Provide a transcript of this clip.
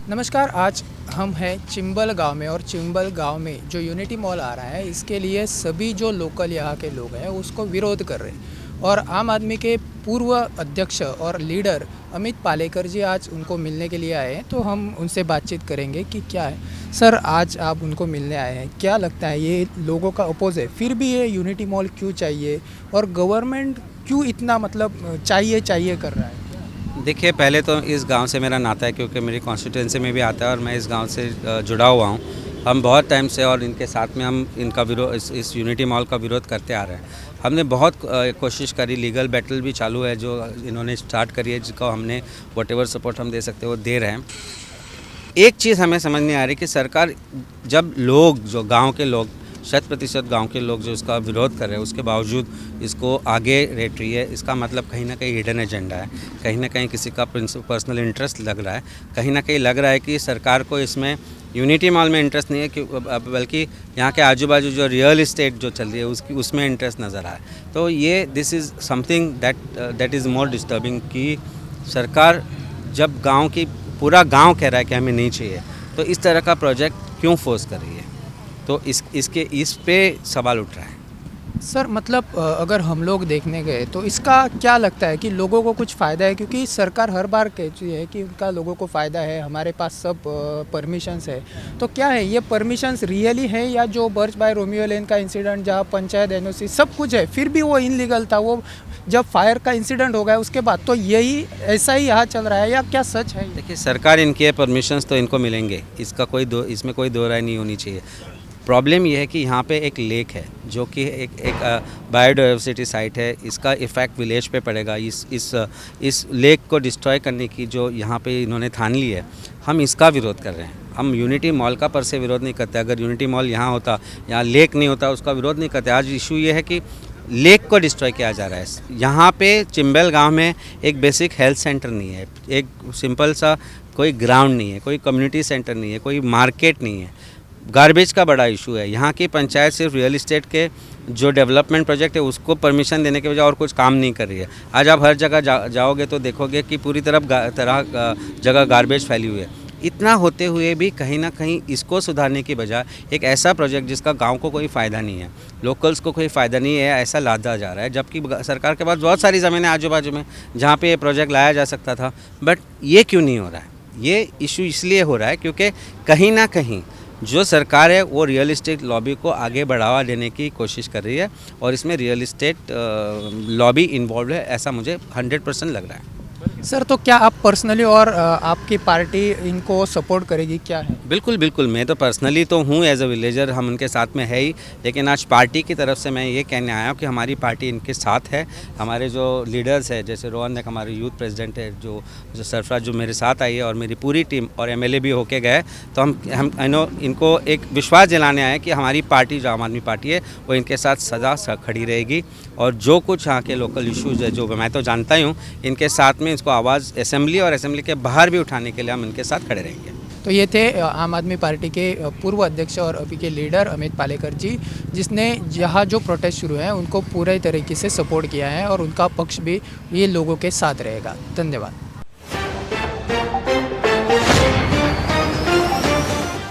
नमस्कार। आज हम हैं चिंबल गांव में और चिंबल गांव में जो यूनिटी मॉल आ रहा है इसके लिए सभी जो लोकल यहाँ के लोग हैं उसको विरोध कर रहे हैं। और आम आदमी के पूर्व अध्यक्ष और लीडर अमित पालेकर जी आज उनको मिलने के लिए आए हैं, तो हम उनसे बातचीत करेंगे कि क्या है। सर, आज आप उनको मिलने आए हैं, क्या लगता है ये लोगों का अपोज है, फिर भी ये यूनिटी मॉल क्यों चाहिए और गवर्नमेंट क्यों इतना चाहिए कर रहा है? देखिए, पहले तो इस गांव से मेरा नाता है क्योंकि मेरी कॉन्स्टिट्यूंसी में भी आता है और मैं इस गांव से जुड़ा हुआ हूं। हम बहुत टाइम से और इनके साथ में हम इनका विरोध इस यूनिटी मॉल का विरोध करते आ रहे हैं। हमने बहुत कोशिश करी, लीगल बैटल भी चालू है जो इन्होंने स्टार्ट करी है, जिसको हमने व्हाटएवर सपोर्ट हम दे सकते हैं वो दे रहे हैं। एक चीज़ हमें समझ नहीं आ रही कि सरकार जब लोग जो गाँव के लोग 100% गाँव के लोग जो इसका विरोध कर रहे हैं उसके बावजूद इसको आगे रेट रही है, इसका मतलब कहीं ना कहीं हिडन एजेंडा है, कहीं ना कहीं किसी का पर्सनल इंटरेस्ट लग रहा है, कहीं ना कहीं लग रहा है कि सरकार को इसमें यूनिटी मॉल में इंटरेस्ट नहीं है कि बल्कि यहाँ के आजू बाजू जो रियल इस्टेट जो चल रही है उसमें इंटरेस्ट नज़र आए। तो ये this is something that is more disturbing कि सरकार जब गाँव की पूरा गाँव कह रहा है कि हमें नहीं चाहिए, तो इस तरह का प्रोजेक्ट क्यों फोर्स कर रही है? तो इस पे सवाल उठ रहा है। सर, मतलब अगर हम लोग देखने गए तो इसका क्या लगता है कि लोगों को कुछ फ़ायदा है? क्योंकि सरकार हर बार कहती है कि उनका लोगों को फ़ायदा है, हमारे पास सब परमिशंस है। तो क्या है, ये परमिशंस रियली है या जो बर्च बाय रोमियो लेन का इंसिडेंट जहाँ पंचायत एनओसी सब कुछ है फिर भी वो इनलीगल था? वो जब फायर का इंसिडेंट हो गया उसके बाद तो यही ऐसा ही यहाँ चल रहा है या क्या सच है? देखिए, सरकार इनके परमिशंस तो इनको मिलेंगे, इसमें कोई दो राय नहीं होनी चाहिए। प्रॉब्लम ये है कि यहाँ पे एक लेक है जो कि एक बायोडाइवर्सिटी साइट है, इसका इफ़ेक्ट विलेज पे पड़ेगा। इस लेक को डिस्ट्रॉय करने की जो यहाँ पे इन्होंने ठान ली है, हम इसका विरोध कर रहे हैं। हम यूनिटी मॉल का पर से विरोध नहीं करते। अगर यूनिटी मॉल यहाँ होता, यहाँ लेक नहीं होता, उसका विरोध नहीं करते। आज इशू ये है कि लेक को डिस्ट्रॉय किया जा रहा है। यहाँ पे चिंबल गांव में एक बेसिक हेल्थ सेंटर नहीं है, एक सिंपल सा कोई ग्राउंड नहीं है, कोई कम्युनिटी सेंटर नहीं है, कोई मार्केट नहीं है। गार्बेज का बड़ा इशू है। यहाँ की पंचायत सिर्फ रियल इस्टेट के जो डेवलपमेंट प्रोजेक्ट है उसको परमिशन देने के बजाय और कुछ काम नहीं कर रही है। आज आप हर जगह जाओगे तो देखोगे कि पूरी जगह गार्बेज फैली हुई है। इतना होते हुए भी कहीं ना कहीं इसको सुधारने की बजाय एक ऐसा प्रोजेक्ट जिसका गांव को कोई फ़ायदा नहीं है, लोकल्स को कोई फ़ायदा नहीं है, ऐसा लादा जा रहा है। जबकि सरकार के पास बहुत सारी ज़मीनें आजू बाजू में जहाँ पे ये प्रोजेक्ट लाया जा सकता था, बट ये क्यों नहीं हो रहा है? ये इशू इसलिए हो रहा है क्योंकि कहीं ना कहीं जो सरकार है वो रियल इस्टेट लॉबी को आगे बढ़ावा देने की कोशिश कर रही है और इसमें रियल इस्टेट लॉबी इन्वॉल्व है, ऐसा मुझे 100% लग रहा है। सर, तो क्या आप पर्सनली और आपकी पार्टी इनको सपोर्ट करेगी, क्या है? बिल्कुल बिल्कुल, मैं तो पर्सनली तो हूँ, एज अ विलेजर हम उनके साथ में है ही, लेकिन आज पार्टी की तरफ से मैं ये कहने आया हूँ कि हमारी पार्टी इनके साथ है। हमारे जो लीडर्स है, जैसे रोहन एक हमारे यूथ प्रेसिडेंट है, जो सरफराज जो मेरे साथ आई है, और मेरी पूरी टीम और एमएलए भी होके गए, तो हम इनको एक विश्वास दिलाने आए कि हमारी पार्टी जो आम आदमी पार्टी है वो इनके साथ सदा खड़ी रहेगी। और जो कुछ यहाँ के लोकल इशूज़ है जो मैं तो जानता ही हूँ, इनके साथ में इसको आवाज़ असेंबली और असेंबली के बाहर भी उठाने के लिए हम इनके साथ खड़े रहेंगे। तो ये थे आम आदमी पार्टी के पूर्व अध्यक्ष और अभी के लीडर अमित पालेकर जी, जिसने यहाँ जो प्रोटेस्ट शुरू है उनको पूरे तरीके से सपोर्ट किया है और उनका पक्ष भी ये लोगों के साथ रहेगा। धन्यवाद।